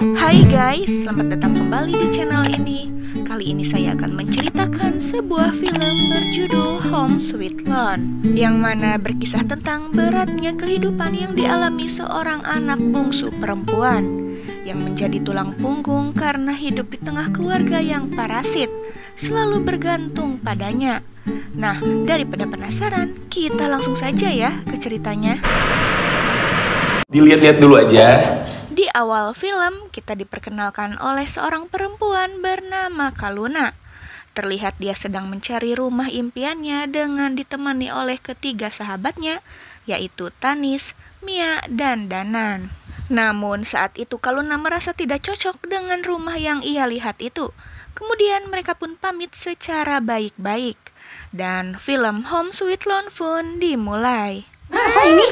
Hai guys, selamat datang kembali di channel ini. Kali ini saya akan menceritakan sebuah film berjudul Home Sweet Loan, yang mana berkisah tentang beratnya kehidupan yang dialami seorang anak bungsu perempuan yang menjadi tulang punggung karena hidup di tengah keluarga yang parasit, selalu bergantung padanya. Nah, daripada penasaran, kita langsung saja ya ke ceritanya. Dilihat-lihat dulu aja. Di awal film, kita diperkenalkan oleh seorang perempuan bernama Kaluna. Terlihat dia sedang mencari rumah impiannya dengan ditemani oleh ketiga sahabatnya, yaitu Tanis, Mia, dan Danan. Namun saat itu Kaluna merasa tidak cocok dengan rumah yang ia lihat itu. Kemudian mereka pun pamit secara baik-baik. Dan film Home Sweet Loan pun dimulai. Apa ini?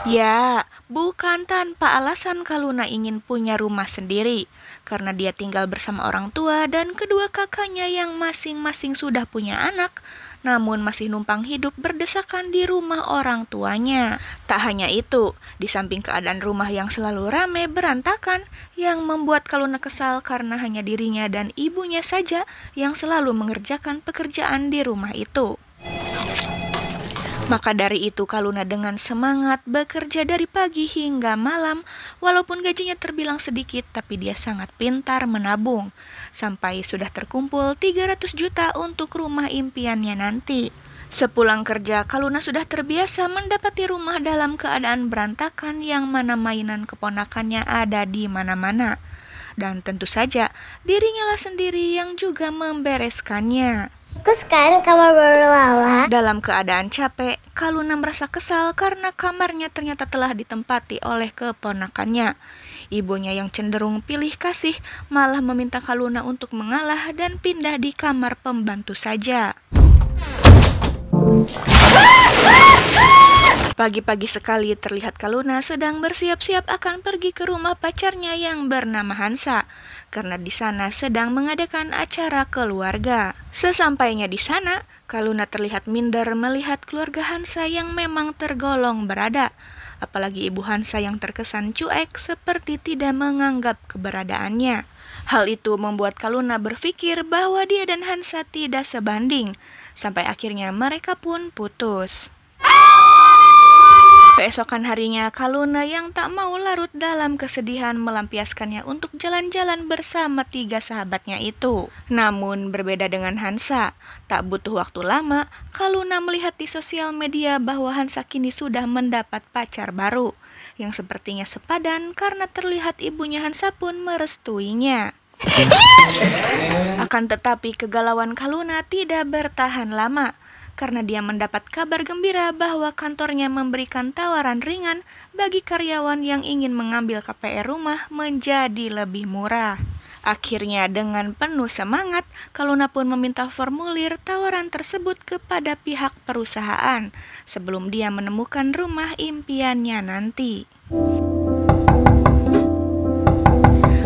Ya, bukan tanpa alasan Kaluna ingin punya rumah sendiri, karena dia tinggal bersama orang tua dan kedua kakaknya yang masing-masing sudah punya anak, namun masih numpang hidup berdesakan di rumah orang tuanya. Tak hanya itu, di samping keadaan rumah yang selalu ramai berantakan, yang membuat Kaluna kesal karena hanya dirinya dan ibunya saja yang selalu mengerjakan pekerjaan di rumah itu. Maka dari itu Kaluna dengan semangat bekerja dari pagi hingga malam, walaupun gajinya terbilang sedikit tapi dia sangat pintar menabung, sampai sudah terkumpul 300 juta untuk rumah impiannya nanti. Sepulang kerja, Kaluna sudah terbiasa mendapati rumah dalam keadaan berantakan yang mana mainan keponakannya ada di mana-mana. Dan tentu saja dirinya lah sendiri yang juga membereskannya. Bagus kan kamar baru Lala? Dalam keadaan capek, Kaluna merasa kesal karena kamarnya ternyata telah ditempati oleh keponakannya. Ibunya yang cenderung pilih kasih malah meminta Kaluna untuk mengalah dan pindah di kamar pembantu saja. Pagi-pagi sekali terlihat Kaluna sedang bersiap-siap akan pergi ke rumah pacarnya yang bernama Hansa, karena di sana sedang mengadakan acara keluarga. Sesampainya di sana, Kaluna terlihat minder melihat keluarga Hansa yang memang tergolong berada. Apalagi ibu Hansa yang terkesan cuek seperti tidak menganggap keberadaannya. Hal itu membuat Kaluna berpikir bahwa dia dan Hansa tidak sebanding, sampai akhirnya mereka pun putus. Keesokan harinya, Kaluna yang tak mau larut dalam kesedihan melampiaskannya untuk jalan-jalan bersama tiga sahabatnya itu. Namun berbeda dengan Hansa, tak butuh waktu lama, Kaluna melihat di sosial media bahwa Hansa kini sudah mendapat pacar baru, yang sepertinya sepadan karena terlihat ibunya Hansa pun merestuinya. Akan tetapi kegalauan Kaluna tidak bertahan lama, karena dia mendapat kabar gembira bahwa kantornya memberikan tawaran ringan bagi karyawan yang ingin mengambil KPR rumah menjadi lebih murah. Akhirnya dengan penuh semangat, Kaluna pun meminta formulir tawaran tersebut kepada pihak perusahaan sebelum dia menemukan rumah impiannya nanti.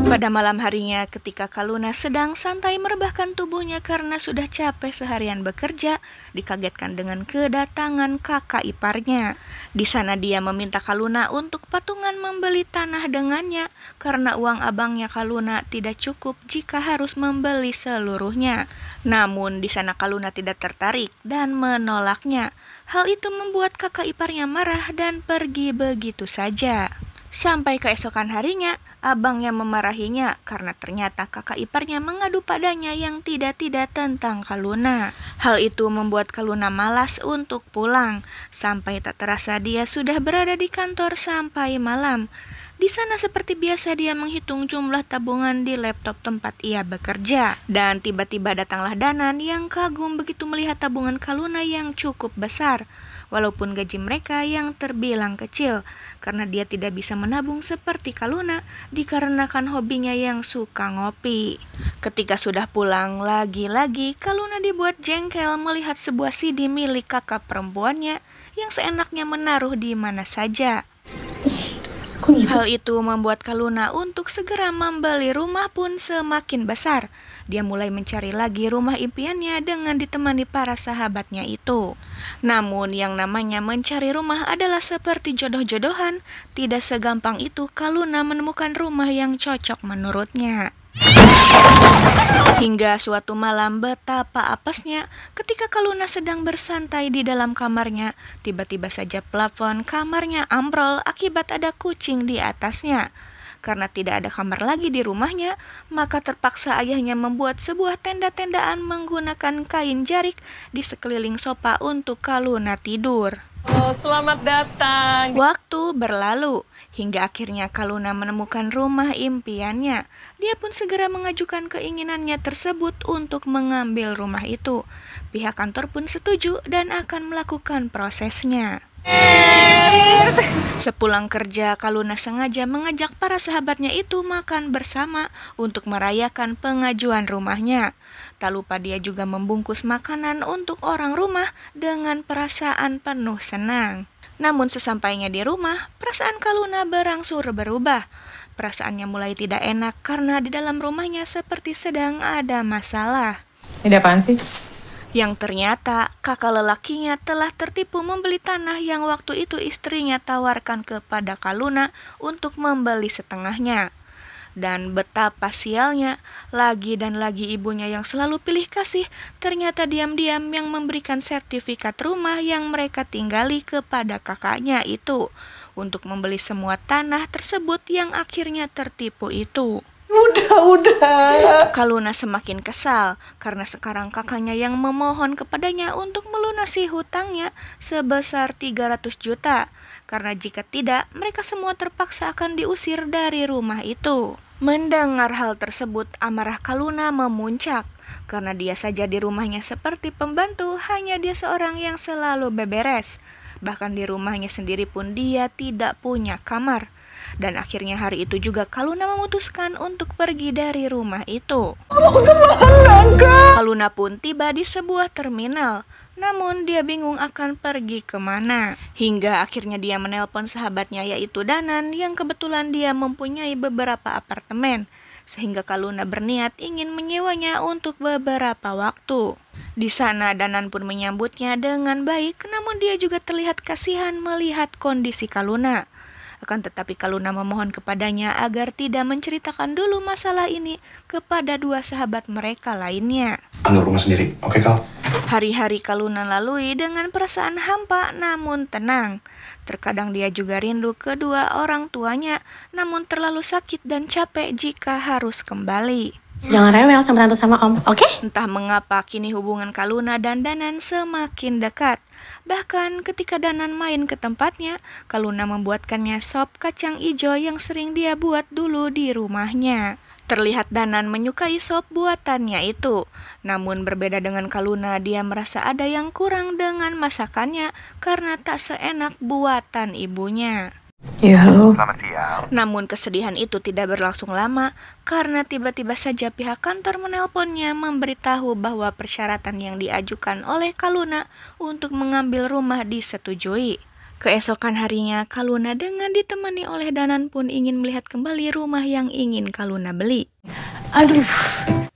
Pada malam harinya ketika Kaluna sedang santai merebahkan tubuhnya karena sudah capek seharian bekerja, dikagetkan dengan kedatangan kakak iparnya. Di sana dia meminta Kaluna untuk patungan membeli tanah dengannya karena uang abangnya Kaluna tidak cukup jika harus membeli seluruhnya. Namun di sana Kaluna tidak tertarik dan menolaknya. Hal itu membuat kakak iparnya marah dan pergi begitu saja. Sampai keesokan harinya, abangnya memarahinya karena ternyata kakak iparnya mengadu padanya yang tidak-tidak tentang Kaluna. Hal itu membuat Kaluna malas untuk pulang, sampai tak terasa dia sudah berada di kantor sampai malam. Di sana seperti biasa dia menghitung jumlah tabungan di laptop tempat ia bekerja. Dan tiba-tiba datanglah Danan yang kagum begitu melihat tabungan Kaluna yang cukup besar, walaupun gaji mereka yang terbilang kecil, karena dia tidak bisa menabung seperti Kaluna dikarenakan hobinya yang suka ngopi. Ketika sudah pulang, lagi-lagi Kaluna dibuat jengkel melihat sebuah CD milik kakak perempuannya yang seenaknya menaruh di mana saja. Kok gitu? Hal itu membuat Kaluna untuk segera membeli rumah pun semakin besar. Dia mulai mencari lagi rumah impiannya dengan ditemani para sahabatnya itu. Namun yang namanya mencari rumah adalah seperti jodoh-jodohan. Tidak segampang itu Kaluna menemukan rumah yang cocok menurutnya. Hingga suatu malam betapa apesnya ketika Kaluna sedang bersantai di dalam kamarnya, tiba-tiba saja plafon kamarnya ambrol akibat ada kucing di atasnya. Karena tidak ada kamar lagi di rumahnya, maka terpaksa ayahnya membuat sebuah tenda-tendaan menggunakan kain jarik di sekeliling sofa untuk Kaluna tidur. Oh, selamat datang. Waktu berlalu, hingga akhirnya Kaluna menemukan rumah impiannya. Dia pun segera mengajukan keinginannya tersebut untuk mengambil rumah itu. Pihak kantor pun setuju dan akan melakukan prosesnya. Sepulang kerja, Kaluna sengaja mengajak para sahabatnya itu makan bersama untuk merayakan pengajuan rumahnya. Tak lupa dia juga membungkus makanan untuk orang rumah dengan perasaan penuh senang. Namun sesampainya di rumah, perasaan Kaluna berangsur berubah. Perasaannya mulai tidak enak karena di dalam rumahnya seperti sedang ada masalah. Ini apaan sih? Yang ternyata kakak lelakinya telah tertipu membeli tanah yang waktu itu istrinya tawarkan kepada Kaluna untuk membeli setengahnya. Dan betapa sialnya, lagi dan lagi ibunya yang selalu pilih kasih, ternyata diam-diam yang memberikan sertifikat rumah yang mereka tinggali kepada kakaknya itu, untuk membeli semua tanah tersebut yang akhirnya tertipu itu. Udah. Kaluna semakin kesal karena sekarang kakaknya yang memohon kepadanya untuk melunasi hutangnya sebesar 300 juta. Karena jika tidak, mereka semua terpaksa akan diusir dari rumah itu. Mendengar hal tersebut, amarah Kaluna memuncak. Karena dia saja di rumahnya seperti pembantu, hanya dia seorang yang selalu beberes. Bahkan di rumahnya sendiri pun dia tidak punya kamar. Dan akhirnya hari itu juga Kaluna memutuskan untuk pergi dari rumah itu. Kaluna pun tiba di sebuah terminal. Namun dia bingung akan pergi kemana. Hingga akhirnya dia menelpon sahabatnya yaitu Danan yang kebetulan dia mempunyai beberapa apartemen. Sehingga Kaluna berniat ingin menyewanya untuk beberapa waktu. Di sana Danan pun menyambutnya dengan baik, namun dia juga terlihat kasihan melihat kondisi Kaluna. Akan tetapi Kaluna memohon kepadanya agar tidak menceritakan dulu masalah ini kepada dua sahabat mereka lainnya. Anggap rumah sendiri, oke Kal? Hari-hari Kaluna lalui dengan perasaan hampa namun tenang. Terkadang dia juga rindu kedua orang tuanya, namun terlalu sakit dan capek jika harus kembali. Jangan rewel sama tante sama om, oke? Entah mengapa kini hubungan Kaluna dan Danan semakin dekat. Bahkan ketika Danan main ke tempatnya, Kaluna membuatkannya sop kacang ijo yang sering dia buat dulu di rumahnya. Terlihat Danan menyukai sop buatannya itu. Namun berbeda dengan Kaluna, dia merasa ada yang kurang dengan masakannya karena tak seenak buatan ibunya. Ya, halo. Namun kesedihan itu tidak berlangsung lama karena tiba-tiba saja pihak kantor menelponnya memberitahu bahwa persyaratan yang diajukan oleh Kaluna untuk mengambil rumah disetujui. Keesokan harinya Kaluna dengan ditemani oleh Danan pun ingin melihat kembali rumah yang ingin Kaluna beli. Aduh.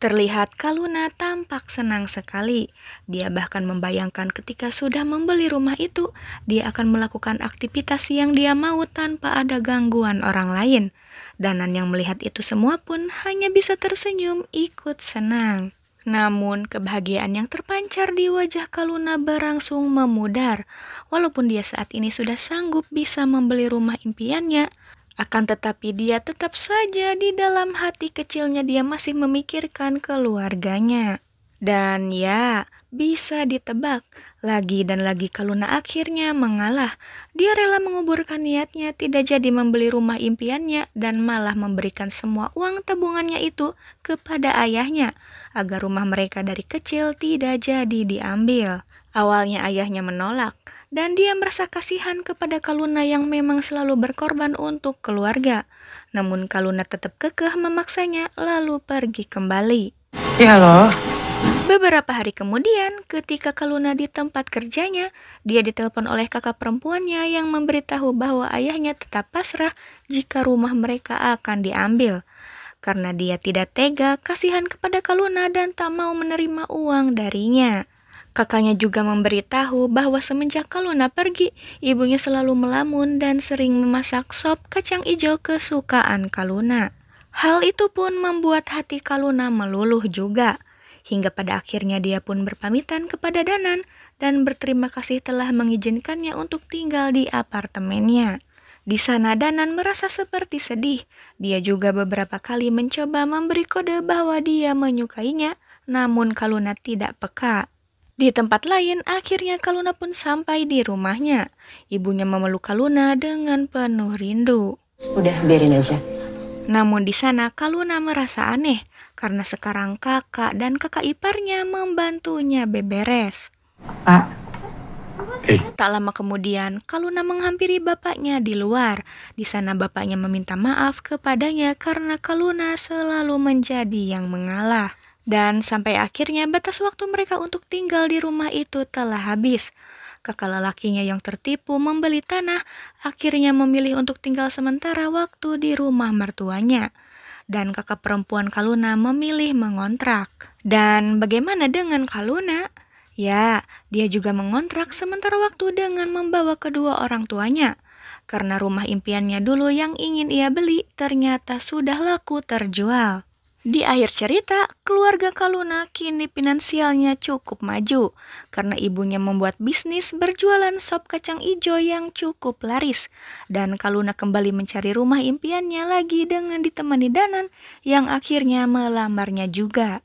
Terlihat Kaluna tampak senang sekali. Dia bahkan membayangkan ketika sudah membeli rumah itu, dia akan melakukan aktivitas yang dia mau tanpa ada gangguan orang lain. Danan yang melihat itu semua pun hanya bisa tersenyum ikut senang. Namun kebahagiaan yang terpancar di wajah Kaluna berangsung memudar. Walaupun dia saat ini sudah sanggup bisa membeli rumah impiannya, akan tetapi dia tetap saja di dalam hati kecilnya dia masih memikirkan keluarganya. Dan ya, bisa ditebak, lagi dan lagi Kaluna akhirnya mengalah. Dia rela menguburkan niatnya tidak jadi membeli rumah impiannya dan malah memberikan semua uang tabungannya itu kepada ayahnya agar rumah mereka dari kecil tidak jadi diambil. Awalnya ayahnya menolak dan dia merasa kasihan kepada Kaluna yang memang selalu berkorban untuk keluarga. Namun Kaluna tetap kekeh memaksanya lalu pergi kembali. Ya, halo. Beberapa hari kemudian, ketika Kaluna di tempat kerjanya, dia ditelepon oleh kakak perempuannya yang memberitahu bahwa ayahnya tetap pasrah jika rumah mereka akan diambil. Karena dia tidak tega, kasihan kepada Kaluna dan tak mau menerima uang darinya. Kakaknya juga memberitahu bahwa semenjak Kaluna pergi, ibunya selalu melamun dan sering memasak sop kacang ijo kesukaan Kaluna. Hal itu pun membuat hati Kaluna meluluh juga. Hingga pada akhirnya dia pun berpamitan kepada Danan dan berterima kasih telah mengizinkannya untuk tinggal di apartemennya. Di sana Danan merasa seperti sedih. Dia juga beberapa kali mencoba memberi kode bahwa dia menyukainya, namun Kaluna tidak peka. Di tempat lain, akhirnya Kaluna pun sampai di rumahnya. Ibunya memeluk Kaluna dengan penuh rindu. Udah, biarin aja. Namun di sana Kaluna merasa aneh, karena sekarang kakak dan kakak iparnya membantunya beberes. Pak, Tak lama kemudian, Kaluna menghampiri bapaknya di luar. Di sana bapaknya meminta maaf kepadanya karena Kaluna selalu menjadi yang mengalah. Dan sampai akhirnya batas waktu mereka untuk tinggal di rumah itu telah habis. Kakak lelakinya yang tertipu membeli tanah, akhirnya memilih untuk tinggal sementara waktu di rumah mertuanya. Dan kakak perempuan Kaluna memilih mengontrak. Dan bagaimana dengan Kaluna? Ya, dia juga mengontrak sementara waktu dengan membawa kedua orang tuanya. Karena rumah impiannya dulu yang ingin ia beli ternyata sudah laku terjual. Di akhir cerita, keluarga Kaluna kini finansialnya cukup maju karena ibunya membuat bisnis berjualan sop kacang ijo yang cukup laris. Dan Kaluna kembali mencari rumah impiannya lagi dengan ditemani Danan yang akhirnya melamarnya juga.